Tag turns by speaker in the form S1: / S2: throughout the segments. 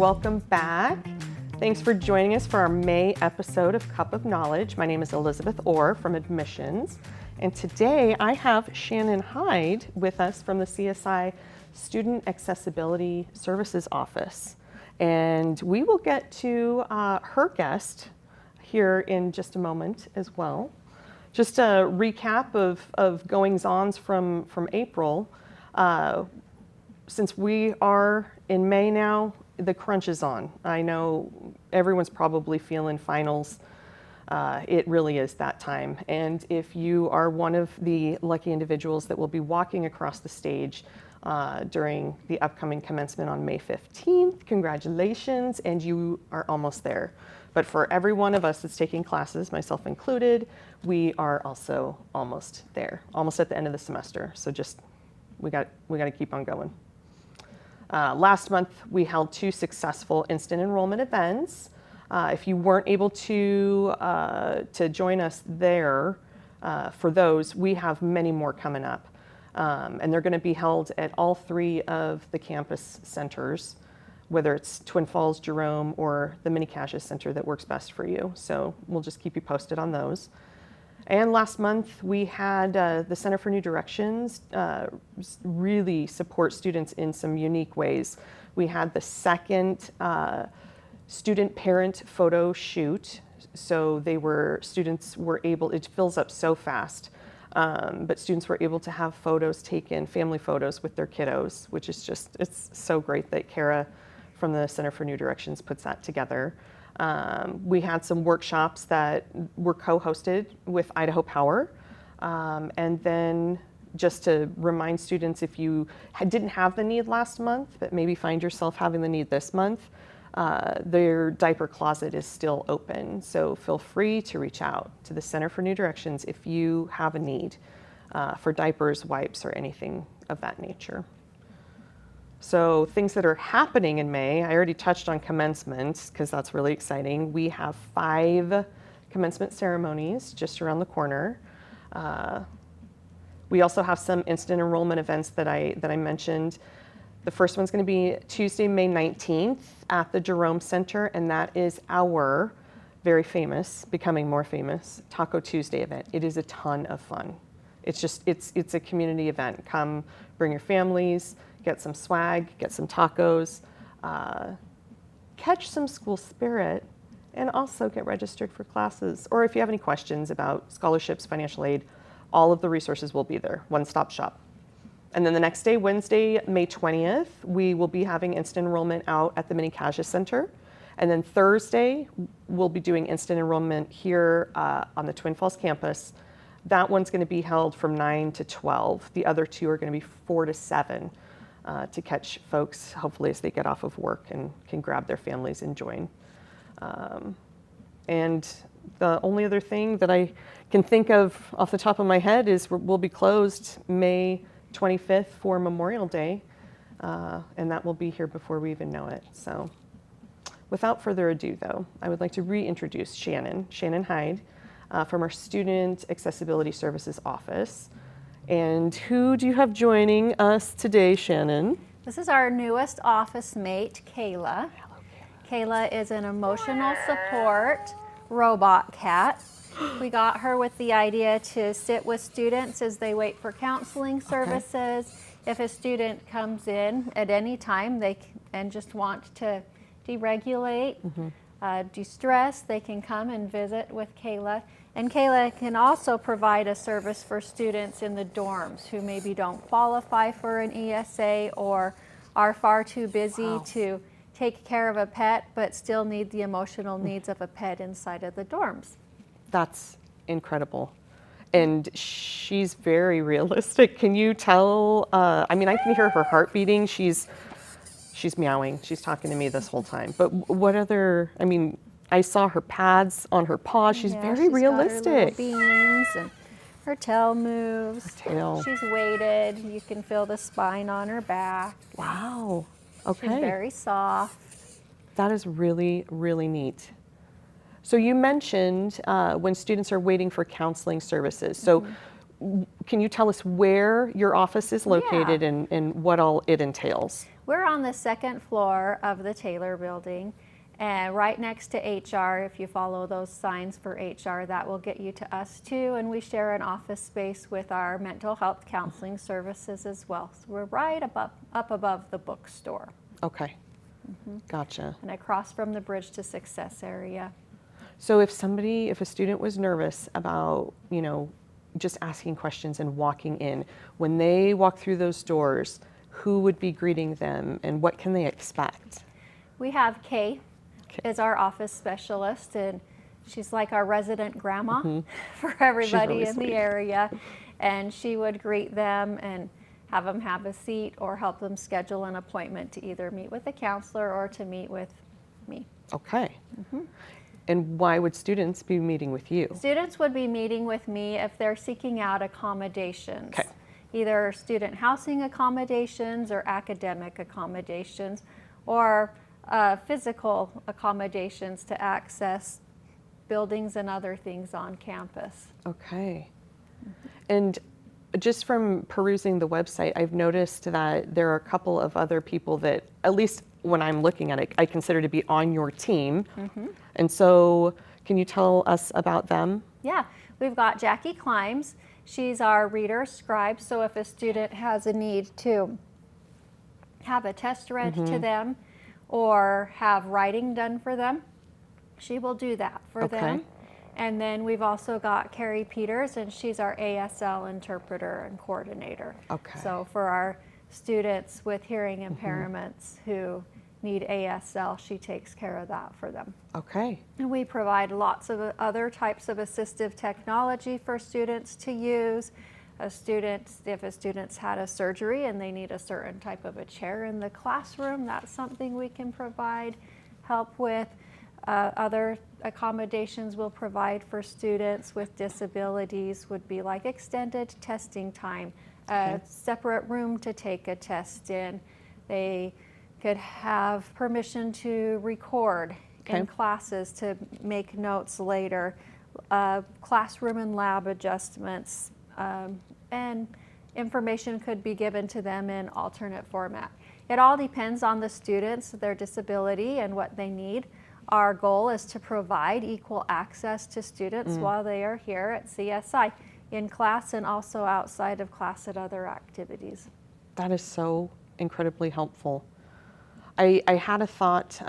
S1: welcome back. Thanks for joining us for our May episode of Cup of Knowledge. My name is Elizabeth Orr from Admissions, and today I have Shannon Hyde with us from the CSI Student Accessibility Services Office. And we will get to her guest here in just a moment as well. Just a recap of goings-ons from April. Since we are in May now, the crunch is on. I know everyone's probably feeling finals. It really is that time. And if you are one of the lucky individuals that will be walking across the stage during the upcoming commencement on May 15th, congratulations, and you are almost there. But for every one of us that's taking classes, myself included, we are also almost there, almost at the end of the semester. So just, we got to keep on going. Last month, we held 2 successful instant enrollment events. If you weren't able to join us there for those, we have many more coming up. And they're going to be held at all 3 of the campus centers, whether it's Twin Falls, Jerome, or the Mini Caches Center that works best for you. So we'll just keep you posted on those. And last month, we had the Center for New Directions really support students in some unique ways. We had the second student-parent photo shoot. So students were able, it fills up so fast, but students were able to have photos taken, family photos with their kiddos, which is just, it's so great that Kara from the Center for New Directions puts that together. We had some workshops that were co-hosted with Idaho Power. And then just to remind students, if you didn't have the need last month, but maybe find yourself having the need this month, their diaper closet is still open. So feel free to reach out to the Center for New Directions if you have a need for diapers, wipes, or anything of that nature. So things that are happening in May, I already touched on commencement because that's really exciting. We have 5 commencement ceremonies just around the corner. We also have some instant enrollment events that I mentioned. The first one's going to be Tuesday, May 19th at the Jerome Center, and that is our very famous, becoming more famous, Taco Tuesday event. It is a ton of fun. It's just, it's a community event. Come, bring your families, get some swag, get some tacos, catch some school spirit, and also get registered for classes. Or if you have any questions about scholarships, financial aid, all of the resources will be there, one-stop shop. And then the next day, Wednesday, May 20th, we will be having instant enrollment out at the Mini Caches Center. And then Thursday, we'll be doing instant enrollment here on the Twin Falls campus. That one's going to be held from 9 to 12. The other 2 are going to be 4 to 7 to catch folks, hopefully, as they get off of work and can grab their families and join. And the only other thing that I can think of off the top of my head is we'll be closed May 25th for Memorial Day, and that will be here before we even know it. So without further ado, though, I would like to reintroduce Shannon Hyde from our Student Accessibility Services Office. And who do you have joining us today, Shannon?
S2: This is our newest office mate, Kayla.
S1: Hello,
S2: Kayla is an emotional support robot cat. We got her with the idea to sit with students as they wait for counseling services. Okay. If a student comes in at any time and just want to deregulate, de-stress, they can come and visit with Kayla. And Kayla can also provide a service for students in the dorms who maybe don't qualify for an ESA or are far too busy to take care of a pet, but still need the emotional needs of a pet inside of the dorms.
S1: That's incredible. And she's very realistic. Can you tell, I mean, I can hear her heart beating. She's meowing. She's talking to me this whole time. But what other, I mean, I saw her pads on her paws. She's very realistic.
S2: Got her little beans and her tail moves.
S1: Her tail.
S2: She's weighted. You can feel the spine on her back.
S1: Wow. Okay.
S2: She's very soft.
S1: That is really, really neat. So you mentioned when students are waiting for counseling services. So can you tell us where your office is located and what all it entails?
S2: We're on the second floor of the Taylor building, and right next to HR. If you follow those signs for HR, that will get you to us too. And we share an office space with our mental health counseling services as well. So we're right up above the bookstore.
S1: Okay. Gotcha.
S2: And across from the Bridge to Success area.
S1: So if a student was nervous about, just asking questions and walking in, when they walk through those doors, who would be greeting them and what can they expect?
S2: We have Kay is our office specialist, and she's like our resident grandma for everybody
S1: really
S2: in
S1: sweet.
S2: the area. And she would greet them and have them have a seat or help them schedule an appointment to either meet with a counselor or to meet with me.
S1: Okay. And why would students be meeting with you?
S2: Students would be meeting with me if they're seeking out accommodations.
S1: Okay.
S2: Either student housing accommodations or academic accommodations, or physical accommodations to access buildings and other things on campus.
S1: Okay. And just from perusing the website, I've noticed that there are a couple of other people that, at least when I'm looking at it, I consider to be on your team. And so can you tell us about them?
S2: Yeah, we've got Jackie Climbs. She's our reader scribe, so if a student has a need to have a test read to them or have writing done for them, she will do that for them. And then we've also got Carrie Peters, and she's our ASL interpreter and coordinator.
S1: Okay.
S2: So for our students with hearing impairments who need ASL, she takes care of that for them.
S1: Okay.
S2: And we provide lots of other types of assistive technology for students to use. If a student's had a surgery and they need a certain type of a chair in the classroom, that's something we can provide help with. Other accommodations we'll provide for students with disabilities would be like extended testing time, a separate room to take a test in. They could have permission to record in classes to make notes later, classroom and lab adjustments, and information could be given to them in alternate format. It all depends on the students, their disability, and what they need. Our goal is to provide equal access to students while they are here at CSI, in class and also outside of class at other activities.
S1: That is so incredibly helpful. I had a thought,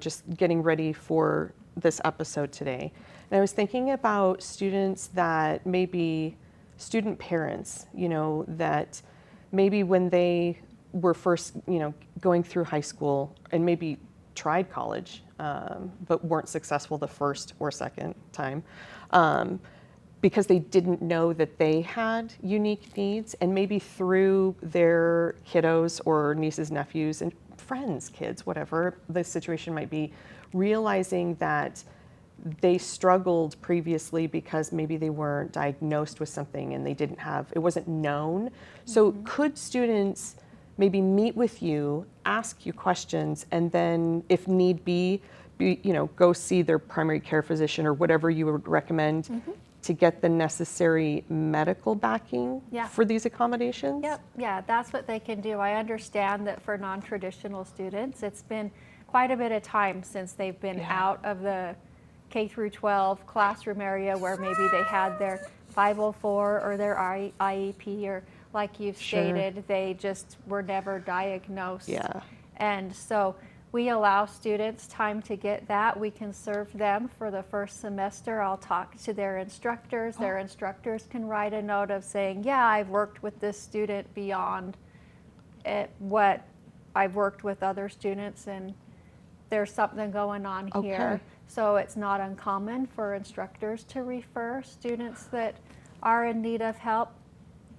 S1: just getting ready for this episode today, and I was thinking about students that maybe student parents, that maybe when they were first, going through high school and maybe tried college, but weren't successful the first or second time, because they didn't know that they had unique needs, and maybe through their kiddos or nieces, nephews, and friends, kids, whatever the situation might be, realizing that they struggled previously because maybe they weren't diagnosed with something and it wasn't known. So could students maybe meet with you, ask you questions, and then if need be, go see their primary care physician or whatever you would recommend to get the necessary medical backing for these accommodations?
S2: Yep, yeah, that's what they can do. I understand that for non-traditional students, it's been quite a bit of time since they've been out of the K through 12 classroom area where maybe they had their 504 or their IEP, or like you've stated, they just were never diagnosed.
S1: Yeah.
S2: And so we allow students time to get that. We can serve them for the first semester. I'll talk to their instructors. Their instructors can write a note of saying, yeah, I've worked with this student beyond what I've worked with other students, and there's something going on here. So it's not uncommon for instructors to refer students that are in need of help.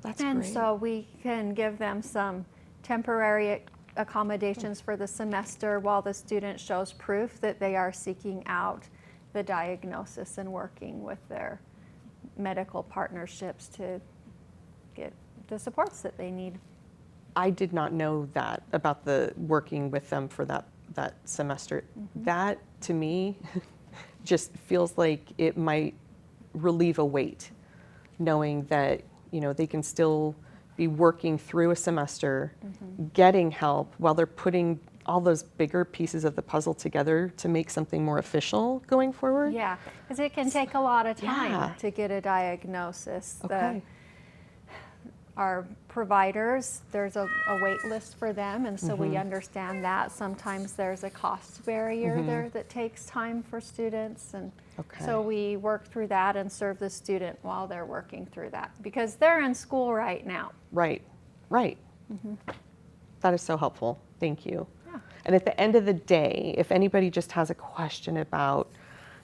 S1: That's
S2: and
S1: great.
S2: So we can give them some temporary accommodations for the semester while the student shows proof that they are seeking out the diagnosis and working with their medical partnerships to get the supports that they need.
S1: I did not know that about the working with them for that semester. That to me just feels like it might relieve a weight, knowing that they can still be working through a semester, getting help while they're putting all those bigger pieces of the puzzle together to make something more official going forward?
S2: Yeah, because it can take a lot of time
S1: Yeah.
S2: to get a diagnosis.
S1: Okay.
S2: Our providers, there's a wait list for them, and so we understand that. Sometimes there's a cost barrier there that takes time for students, and so we work through that and serve the student while they're working through that, because they're in school right now.
S1: Right, right. That is so helpful. Thank you.
S2: Yeah.
S1: And at the end of the day, if anybody just has a question about,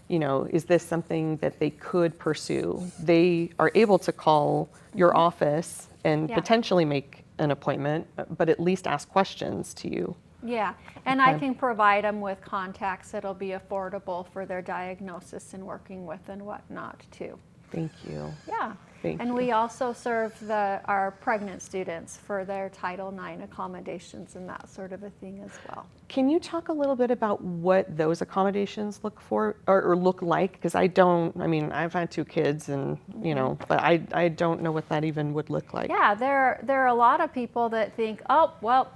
S1: you know, is this something that they could pursue, they are able to call your office and
S2: Yeah.
S1: potentially make an appointment, but at least ask questions to you.
S2: Yeah, and I can provide them with contacts that'll be affordable for their diagnosis and working with and whatnot too.
S1: Thank you.
S2: Yeah.
S1: Thank
S2: And
S1: you.
S2: we also serve our pregnant students for their Title IX accommodations and that sort of a thing as well.
S1: Can you talk a little bit about what those accommodations look for or look like? Because I mean, I've had 2 kids and, you know, but I don't know what that even would look like.
S2: Yeah, there are a lot of people that think, oh, well,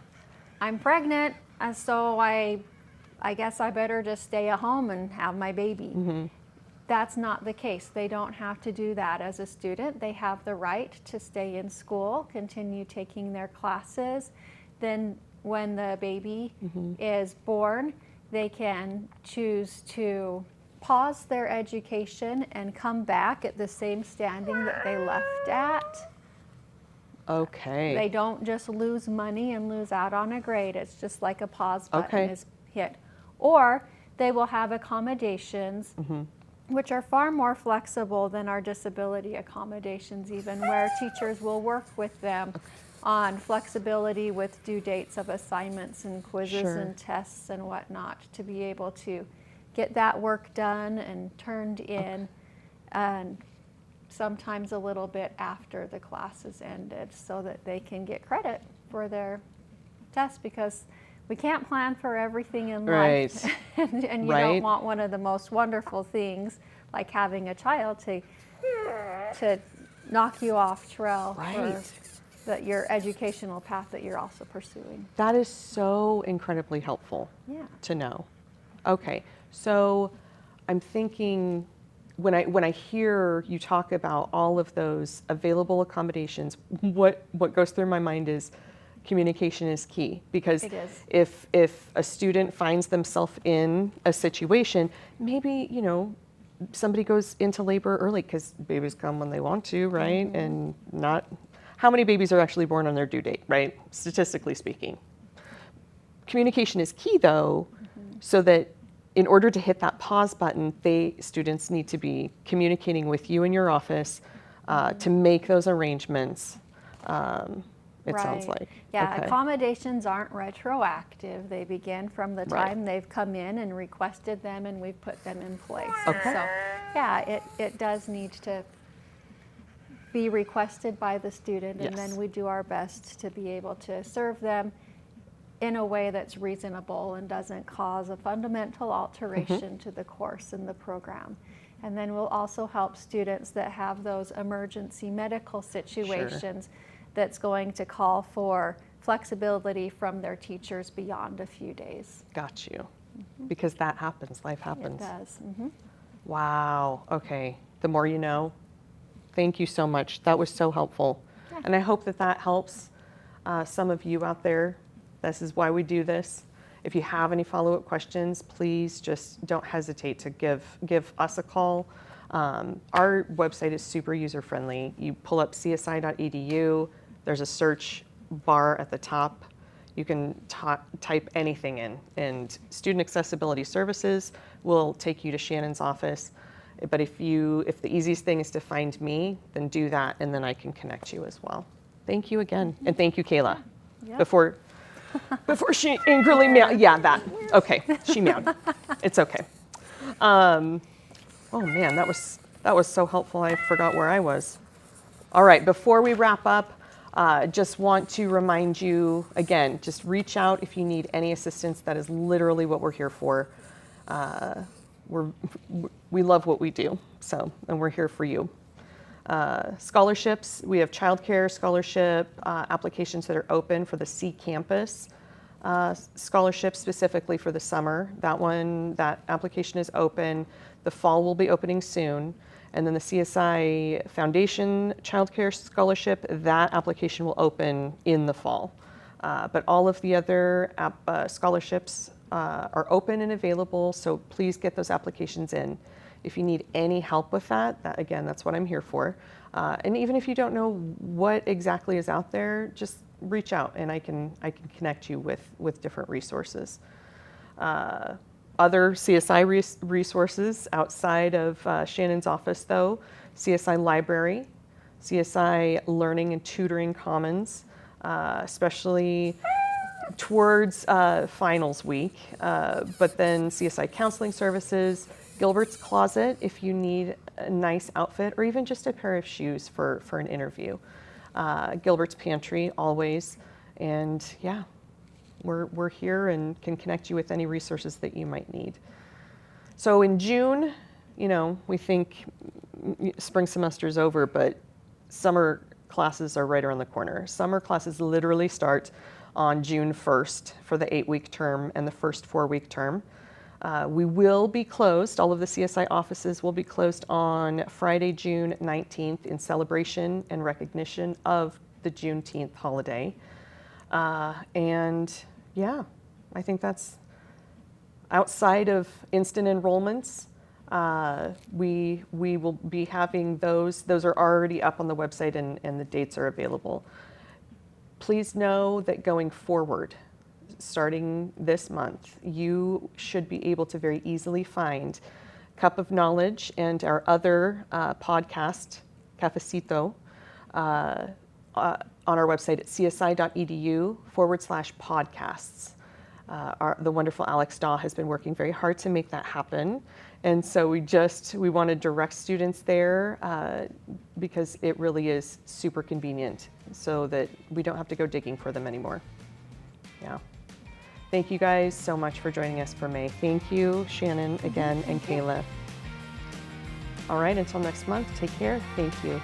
S2: I'm pregnant, so I guess I better just stay at home and have my baby. That's not the case. They don't have to do that as a student. They have the right to stay in school, continue taking their classes. Then when the baby is born, they can choose to pause their education and come back at the same standing that they left at.
S1: Okay.
S2: They don't just lose money and lose out on a grade. It's just like a pause button is hit. Or they will have accommodations which are far more flexible than our disability accommodations even, where teachers will work with them on flexibility with due dates of assignments and quizzes and tests and whatnot to be able to get that work done and turned in, and sometimes a little bit after the class is ended so that they can get credit for their test, because we can't plan for everything in life. And you don't want one of the most wonderful things, like having a child, to knock you off trail for your educational path that you're also pursuing.
S1: That is so incredibly helpful to know. Okay, so I'm thinking, when I hear you talk about all of those available accommodations, what goes through my mind is communication is key, because if a student finds themselves in a situation, maybe, you know, somebody goes into labor early, because babies come when they want to, right? And not, how many babies are actually born on their due date, right? Statistically speaking. Communication is key though, so that in order to hit that pause button, students need to be communicating with you in your office to make those arrangements. It sounds like.
S2: Yeah, accommodations aren't retroactive. They begin from the time they've come in and requested them, and we've put them in place. So, yeah, it does need to be requested by the student, and then we do our best to be able to serve them in a way that's reasonable and doesn't cause a fundamental alteration to the course and the program. And then we'll also help students that have those emergency medical situations that's going to call for flexibility from their teachers beyond a few days.
S1: Got you. Because that happens, life happens.
S2: It does.
S1: Wow, okay. The more you know. Thank you so much. That was so helpful. And I hope that helps some of you out there. This is why we do this. If you have any follow-up questions, please just don't hesitate to give us a call. Our website is super user-friendly. You pull up csi.edu. There's a search bar at the top. You can type anything in, and Student Accessibility Services will take you to Shannon's office. But if the easiest thing is to find me, then do that, and then I can connect you as well. Thank you again, and thank you, Kayla. Before she angrily meowed. Yeah, that. Okay, she meowed. It's okay. Oh man, that was so helpful. I forgot where I was. All right, before we wrap up, just want to remind you again, just reach out if you need any assistance. That is literally what we're here for. We love what we do, and we're here for you. Scholarships, we have childcare scholarship applications that are open for the C campus scholarship specifically for the summer. That application is open. The fall will be opening soon. And then the CSI Foundation Childcare Scholarship, that application will open in the fall. But all of the other scholarships are open and available, so please get those applications in. If you need any help with that, again, that's what I'm here for. And even if you don't know what exactly is out there, just reach out and I can connect you with different resources. Other CSI resources outside of Shannon's office though, CSI Library, CSI Learning and Tutoring Commons, especially towards finals week, but then CSI Counseling Services, Gilbert's Closet if you need a nice outfit or even just a pair of shoes for an interview. Gilbert's Pantry always, and yeah, we're here and can connect you with any resources that you might need. So in June, we think spring semester is over, but summer classes are right around the corner. Summer classes literally start on June 1st for the 8-week term and the first 4-week term. We will be closed. All of the CSI offices will be closed on Friday, June 19th in celebration and recognition of the Juneteenth holiday. And yeah, I think that's outside of instant enrollments. We will be having those. Those are already up on the website and the dates are available. Please know that going forward, starting this month, you should be able to very easily find Cup of Knowledge and our other podcast, Cafecito, on our website at csi.edu/podcasts. The wonderful Alex Daw has been working very hard to make that happen. And so we want to direct students there because it really is super convenient so that we don't have to go digging for them anymore. Yeah. Thank you guys so much for joining us for May. Thank you, Shannon, again, and Kayla. All right, until next month, take care. Thank you.